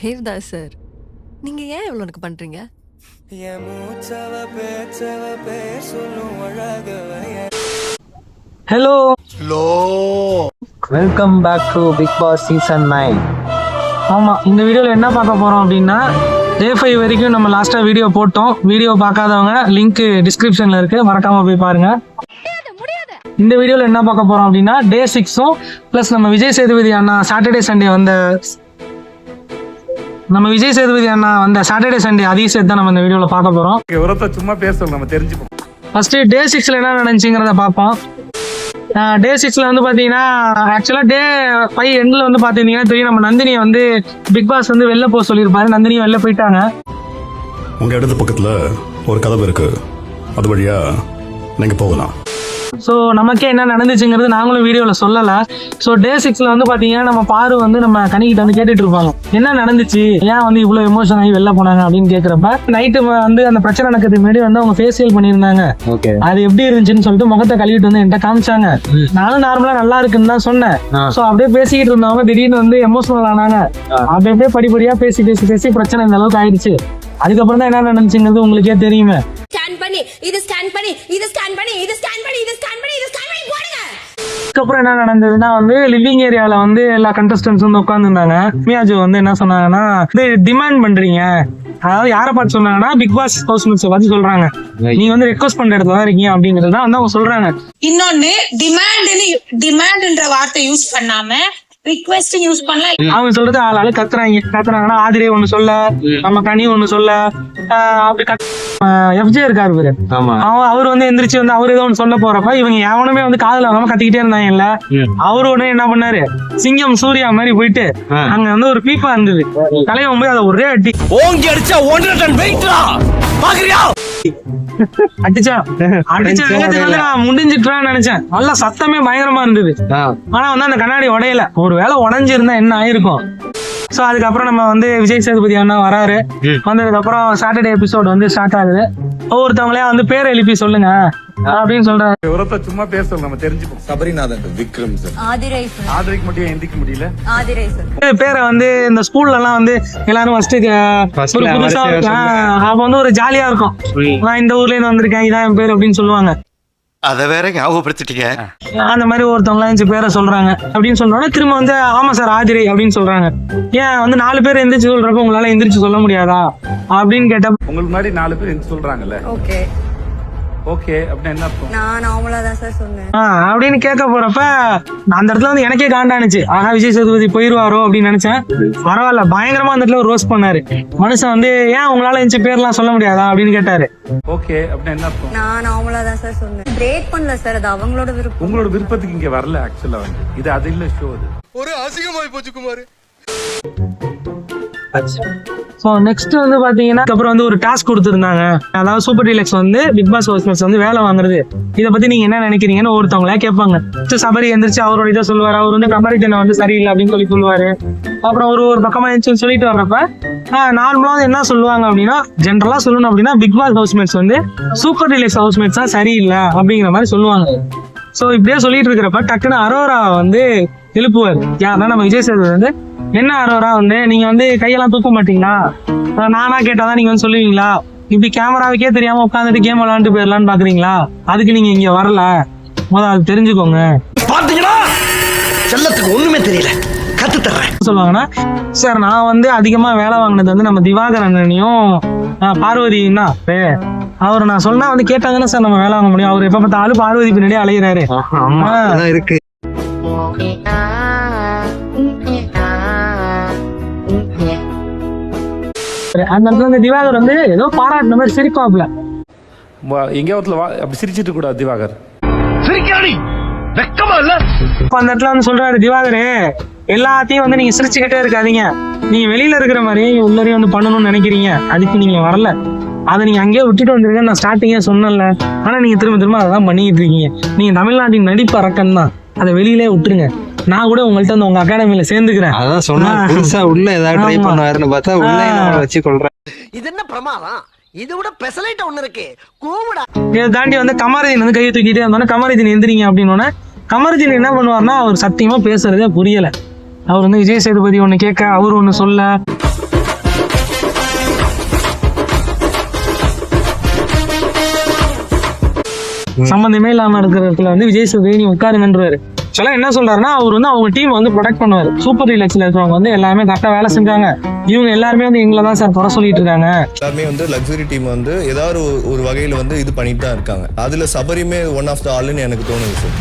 Devdas sir, நீங்க ஏன் இவ்வளவு எனக்கு பண்றீங்க? Hello welcome back to Bigg Boss season 9. ஆமாம், இந்த வீடியோவில் என்ன பார்க்க போகிறோம் அப்படின்னா, Day 5 வரைக்கும் நம்ம லாஸ்ட்டாக வீடியோ போட்டோம். வீடியோ பார்க்காதவங்க லிங்க் டிஸ்கிரிப்ஷனில் இருக்குது, மறக்காமல் போய் பாருங்கள். இந்த வீடியோவில் என்ன பார்க்க போகிறோம் அப்படின்னா, Day 6ம் ப்ளஸ் நம்ம விஜய் சேதுபதி அண்ணா சாட்டர்டே சண்டே வந்த சாட்டர்டே சண்டே அதையும் சேர்த்து தான் நம்ம இந்த வீடியோவில் பார்க்க போகிறோம். சும்மா பேர் சொல்ல நம்ம தெரிஞ்சுப்போம். ஃபஸ்ட்டு Day 6ல் என்ன நடந்துச்சுங்கிறத பார்ப்போம். Day 6ல் வந்து பார்த்தீங்கன்னா, ஆக்சுவலாக Day 5 எண்டில் வந்து பார்த்தீங்கன்னா தெரியும், நம்ம நந்தினியை வந்து பிக் பாஸ் வந்து வெளில போக சொல்லியிருப்பாரு. நந்தினியும் வெளில போயிட்டாங்க. உங்கள் இடத்து பக்கத்தில் ஒரு கதவு இருக்குது, அது வழியா நீங்கள் போகலாம். ஸோ நமக்கே என்ன நடந்துச்சுங்கிறது நாங்களும் வீடியோவில் சொல்லலை. ஸோ Day 6ல் வந்து பார்த்தீங்கன்னா நம்ம பாரு வந்து நம்ம கனிக்கிட்ட வந்து கேட்டுட்டு இருப்பாங்க, என்ன நடந்துச்சு, ஏன் வந்து இவ்வளோ எமோஷன் ஆகி வெளில போனாங்க அப்படின்னு கேட்குறப்ப, நைட்டு வந்து அந்த பிரச்சனை நடக்கிறதுக்கு முன்னாடி வந்து அவங்க ஃபேஷியல் பண்ணியிருந்தாங்க. அது எப்படி இருந்துச்சுன்னு சொல்லிட்டு முகத்தை கழுவிட்டு வந்து என்கிட்ட காமிச்சாங்க. நானும் நார்மலாக நல்லா இருக்குன்னு தான் சொன்னேன். ஸோ அப்படியே பேசிக்கிட்டு இருந்தவங்க திடீர்னு வந்து எமோஷனல் ஆனாங்க. அப்படியே படிப்படியாக பேசி பிரச்சனை இந்த அளவுக்கு ஆயிடுச்சு. அதுக்கப்புறம் தான் என்ன நடந்துச்சுங்கிறது உங்களுக்கே தெரியுமே. அதுக்கப்புறம் என்ன நடந்ததுன்னா வந்து லிவிங் ஏரியால வந்து எல்லா கண்டஸ்டன்ஸ் வந்து உட்காந்துருந்தாங்க. மியாஜோ வந்து என்ன சொன்னாங்கன்னா, இது டிமாண்ட் பண்றீங்க, அதாவது யாரை பார்த்து சொன்னாங்கன்னா பிக் பாஸ் ஹவுஸ்மேட்ஸை பார்த்து சொல்றாங்க, நீங்க வந்து ரெக்வஸ்ட் பண்ற இடத்துல தான் இருக்கீங்க அப்படிங்கிறது தான் வந்து அவங்க சொல்றாங்க. இன்னொன்னு டிமாண்ட்ன்ற வார்த்தை யூஸ் பண்ணாம ரிக்வெஸ்ட் யூஸ் பண்ணலாம். அவங்க சொல்றது ஆளாளு கத்துறாங்கன்னா, ஆதிரே ஒண்ணு சொல்ல, நம்ம கனி ஒண்ணு சொல்ல, அப்படி எஃப்ஜே இருக்காரு பேரு, அவர் வந்து எந்திரிச்சு வந்து அவரு ஏதோ ஒன்று சொல்ல போறப்ப இவங்க எவனுமே வந்து காதுல வாங்காம கத்திக்கிட்டே இருந்தாங்கல்ல. அவரு உடனே என்ன பண்ணாரு, சிங்கம் சூர்யா மாதிரி போயிட்டு அங்க வந்து ஒரு பீப்பா இருந்தது, தலைவன் போய் அதை ஒரே அடி ஓங்கி அடிச்சா 1 டன் வெயிட்ரா பாக்குறியா அடிச்சா நான் முடிஞ்சிட்டான்னு நினைச்சேன். நல்லா சத்தமே பயங்கரமா இருந்தது. ஆனா வந்து அந்த கண்ணாடி உடையல. ஒரு வேளை உடஞ்சிருந்தா என்ன ஆயிருக்கும். ஸோ அதுக்கப்புறம் நம்ம வந்து விஜய் சேதுபதி அண்ணா வராரு. வந்ததுக்கு அப்புறம் சாட்டர்டே எபிசோட் வந்து ஸ்டார்ட் ஆகுது. ஒவ்வொருத்தவங்களே வந்து பேரை எழுப்பி சொல்லுங்க அப்படின்னு சொல்றாங்க. சும்மா பேர் சொல்ல நம்ம தெரிஞ்சுப்போம். சபரிநாதன், விக்ரம் சார், ஆதிரைக்கு மட்டும் எந்திக்க முடியல. பேரை வந்து இந்த ஸ்கூல்ல எல்லாம் வந்து எல்லாரும் ஃபர்ஸ்ட் புதுசா அப்ப வந்து ஒரு ஜாலியா இருக்கும். நான் இந்த ஊர்ல இருந்து வந்திருக்கேன், இதான் என் பேர் அப்படின்னு சொல்லுவாங்க. அத வேற ஞாபகப்படுத்திட்டீங்க. அந்த மாதிரி ஒருத்தவங்களாம் பேரை சொல்றாங்க. அப்படின்னு சொன்னோட திரும்ப வந்து ஆமா சார் ஆதிரை அப்படின்னு சொல்றாங்க. ஏன் வந்து 4 பேர் எந்திரிச்சு சொல்றப்ப உங்களால எந்திரிச்சு சொல்ல முடியாதா அப்படின்னு கேட்டா, உங்களுக்கு முன்னாடி 4 பேர் எந்திரிச்சு சொல்றாங்கல்ல, ஓகே அப்படின்னு என்ன அர்த்தம்? நான் நார்மலா தான் சார் சொன்னேன் அப்படின்னு கேட்க போறப்ப அந்த இடத்துல வந்து எனக்கே காண்டானுச்சு. ஆனா விஜய் சேதுபதி போயிருவாரோ அப்படின்னு நினைச்சேன். பரவாயில்ல, பயங்கரமா அந்த இடத்துல ரோஸ்ட் பண்ணாரு. மனுஷன் வந்து ஏன் உங்களால எந்த பேர்லாம் சொல்ல முடியாதா அப்படின்னு கேட்டாரு. ஓகே அப்படின்னு என்ன அர்த்தம்? நான் நார்மலா தான் சார் சொன்னேன். பிரேக் பண்ணல சார், அது அவங்களோட விருப்பம். உங்களோட விருப்பத்துக்கு இங்க வரல. ஆக்சுவலா வந்து இது அது இல்ல ஷோ. அது ஒரு அசிங்கமாய் போச்சு குமார். ஸோ நெக்ஸ்ட் வந்து பாத்தீங்கன்னா அப்புறம் வந்து ஒரு டாஸ்க் கொடுத்துருந்தாங்க. அதாவது சூப்பர் டீலக்ஸ் வந்து பிக் பாஸ் ஹவுஸ்மேட்ஸ் வந்து வேலை வாங்குறது, இதை பத்தி நீங்க என்ன நினைக்கிறீங்கன்னு ஒருத்தவங்களா கேட்பாங்க. சபரி எந்திரிச்சு அவரோட இதை சொல்லுவாரு. அவர் வந்து கம்பேரிட்டனை வந்து சரியில்லை அப்படின்னு சொல்லுவாரு. அப்புறம் ஒரு பக்கமா எழுந்து சொல்லிட்டு வர்றப்ப நார்மலா வந்து என்ன சொல்லுவாங்க அப்படின்னா, ஜென்ரலா சொல்லணும் அப்படின்னா பிக் பாஸ் ஹவுஸ்மேட்ஸ் வந்து சூப்பர் டீலக்ஸ் ஹவுஸ்மேட்ஸ் தான் சரியில்லை அப்படிங்கிற மாதிரி சொல்லுவாங்க. ஸோ இப்படியே சொல்லிட்டு இருக்கிறப்ப டக்குன்னு அரோரா வந்து எழுப்புவார். யாருன்னா நம்ம விஜய் சேதுபதி வந்து, என்ன அரோரா வந்து நீங்க வந்து கையெல்லாம் தூக்க மாட்டீங்களா, நானா கேட்டாதான் நீங்க வந்து சொல்லுவீங்களா, இப்படி கேமராவுக்கே தெரியாம உட்காந்துட்டு கேம் விளையாண்டு போயிடலான்னு பாக்குறீங்களா, அதுக்கு நீங்க இங்க வரல, முதல்ல அது தெரிஞ்சுக்கோங்க. பாத்தீங்களா, செல்லத்துக்கு ஒண்ணுமே தெரியல, கத்து தர்றேன் சொல்லுவாங்கன்னா, சார் நான் வந்து அதிகமா வேலை வாங்கினது வந்து நம்ம திவாகர் அண்ணனையும் பார்வதியும் தான். அவர் நான் சொன்னா வந்து கேட்டாங்கன்னா சார் நம்ம வேலை வாங்க முடியும். அவர் எப்ப பார்த்தாலும் பார்வதி பின்னாடி அலையிறாரு இருக்கு. அந்த இடத்துல வந்து திவாகர் வந்து ஏதோ பாராட்டின மாதிரி சிரிப்பாப்ல. எங்கேயாவது அப்படி சிரிச்சிட்டு கூடாது திவாகர். அந்த இடத்துல வந்து சொல்றாரு, திவாகரே எல்லாத்தையும் வந்து நீங்க சிரிச்சுக்கிட்டே இருக்காதீங்க, நீங்க வெளியில இருக்கிற மாதிரியே உள்ளரையும் வந்து பண்ணணும்னு நினைக்கிறீங்க, அதுக்கு நீங்க வரல, அதை நீங்க அங்கேயே விட்டுட்டு வந்துருங்க, நான் ஸ்டார்டிங்கே சொன்னேன்ல. ஆனா நீங்க திரும்ப அதான் பண்ணிக்கிட்டு இருக்கீங்க. நீங்க தமிழ்நாட்டின் நடிப்பு அரக்கன் தான், அதை வெளியிலே விட்டுருங்க. நான் கூட உங்கள்ட்ட வந்து உங்க அகாடமியில சேர்ந்துக்கிறேன். அதான் சொன்னா புதுசா உள்ள ஏதாவது ட்ரை பண்ணுவாருன்னு பார்த்தா உள்ள வச்சு கொள்றேன். இது என்ன பிரமாதம், இது விட பெசலைட் ஒண்ணு இருக்கு கூவுடா. இதை தாண்டி வந்து கமருதீன் வந்து கையை தூக்கிட்டே வந்தோன்னா, கமருதீன் எந்திரிங்க அப்படின்னு கமருதீன் என்ன பண்ணுவார்னா, அவர் சத்தியமா பேசுறதே புரியல. அவர் வந்து விஜய் சேதுபதி ஒண்ணு கேட்க அவர் ஒண்ணு சொல்ல, சம்பந்தமே இல்லாம இருக்கிற இடத்துல வந்து விஜய் சேதுபதி நீ உட்காருங்கன்றாரு. சொல்ல என்ன சொல்றாருன்னா அவர் வந்து அவங்க டீம் வந்து ப்ரொடெக்ட் பண்ணுவாரு. சூப்பர் டீலக்ஸ்ல இருக்கிறவங்க வந்து எல்லாமே கரெக்டா வேலை செஞ்சாங்க, இவங்க எல்லாருமே வந்து எங்களை தான் சார் குறை சொல்லிட்டு இருக்காங்க. எல்லாருமே வந்து லக்ஸரி டீம் வந்து ஏதாவது ஒரு வகையில வந்து இது பண்ணிட்டு தான் இருக்காங்க. அதுல சபரியுமே ஒன் ஆஃப் த ஆளுன்னு எனக்கு தோணுது சார்.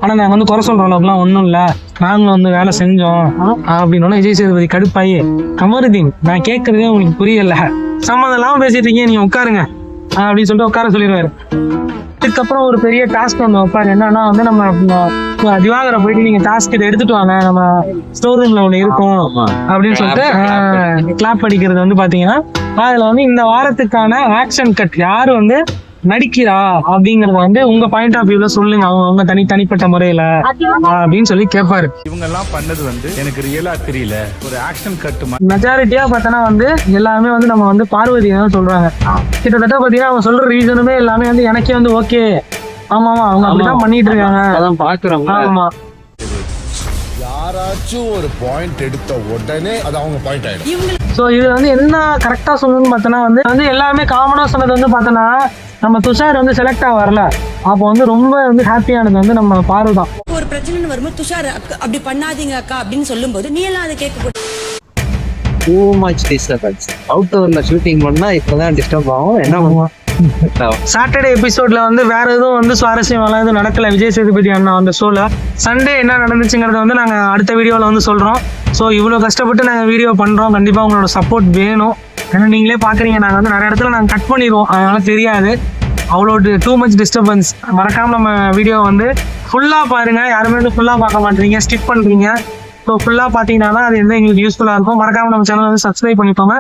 ஆனா நாங்க வந்து குறை சொல்ற அளவுக்குலாம் ஒண்ணும் இல்ல, நாங்களும் வந்து வேலை செஞ்சோம் அப்படின்னு விஜய் சேதுபதி கடுப்பாயி, கமருதீன் நான் கேட்கறதே உங்களுக்கு புரியல, சம்மந்தம் இல்லாம பேசிட்டு இருக்கீங்க, நீங்க உட்காருங்க அப்படின்னு சொல்லிட்டு உட்கார சொல்லிடுவாரு. இதுக்கப்புறம் ஒரு பெரிய டாஸ்க் ஒன்று வைப்பாரு. என்னன்னா வந்து நம்ம திவாகரை போயிட்டு நீங்க டாஸ்க் இதை எடுத்துட்டு வாங்க, நம்ம ஸ்டோர் ரூம்ல ஒண்ணு இருக்கும் அப்படின்னு சொல்லிட்டு கிளாப் அடிக்கிறது வந்து பாத்தீங்கன்னா அதுல வந்து இந்த வாரத்துக்கான ஆக்ஷன் கட் யாரு வந்து நடிக்கிறா அப்படிங்கறத வந்து உங்க பாயிண்ட் ஆஃப் வியூல சொல்லுங்க, அவங்க தனிப்பட்ட முறையில அப்படின்னு சொல்லி கேட்பாரு. இவங்க எல்லாம் பண்ணது வந்து எனக்கு ரியலா தெரியல, ஒரு ஆக்ஷன் கட். மெஜாரிட்டியா பார்த்தோன்னா வந்து எல்லாமே வந்து நம்ம வந்து பார்வதி தான் சொல்றாங்க. கிட்டத்தட்ட பாத்தீங்கன்னா அவங்க சொல்ற ரீசனுமே எல்லாமே வந்து எனக்கே வந்து ஓகே, ஆமாமா அவங்க அப்படிதான் பண்ணிட்டு இருக்காங்க, அதான் பாக்குறோம். ஆமா யாராச்சும் ஒரு பாயிண்ட் எடுத்த உடனே அது அவங்க பாயிண்ட் ஆயிடும். சோ இது வந்து என்ன கரெக்டா சொல்லணும்னு பார்த்தோன்னா வந்து எல்லாமே காமனா சொன்னது வந்து பார்த்தோன்னா நம்ம துஷார் வந்து செலக்ட் வரல, அப்போ வந்து ரொம்ப வந்து ஹாப்பியானது வந்து நம்ம பாரு தான். ஒரு பிரச்சனை வரும்போது துஷார் அப்படி பண்ணாதீங்க அக்கா அப்படின்னு சொல்லும்போது நீ எல்லாம் அதை கேட்க டூ மச் டிஸ்டர்பன்ஸ். அவுட்டோர்ல ஷூட்டிங் பண்ணா இப்பதான் டிஸ்டர்ப் ஆகும். என்ன பண்ணுவோம்? சாட்டர்டே எபிசோட்ல வந்து வேற எதுவும் வந்து சுவாரஸ்யம் எதுவும் நடக்கல விஜய் சேதுபதி அண்ணா அந்த ஷோல. சண்டே என்ன நடந்துச்சுங்கிறத வந்து நாங்க அடுத்த வீடியோல வந்து சொல்றோம். ஸோ இவ்வளவு கஷ்டப்பட்டு நாங்க வீடியோ பண்றோம், கண்டிப்பா உங்களோட சப்போர்ட் வேணும். ஏன்னா நீங்களே பாக்குறீங்க நாங்க வந்து நிறைய இடத்துல நாங்க கட் பண்ணிடுவோம், அதனால தெரியாது அவ்வளோ டூ மச் டிஸ்டர்பன்ஸ். மறக்காம நம்ம வீடியோ வந்து ஃபுல்லா பாருங்க, யாருமே வந்து ஃபுல்லா பார்க்க மாட்டீங்க, ஸ்கிப் பண்றீங்க. ஸோ ஃபுல்லா பாத்தீங்கன்னா தான் அது வந்து எங்களுக்கு யூஸ்ஃபுல்லா இருக்கும். மறக்காம நம்ம சேனல் வந்து சப்ஸ்கிரைப் பண்ணிக்கோங்க.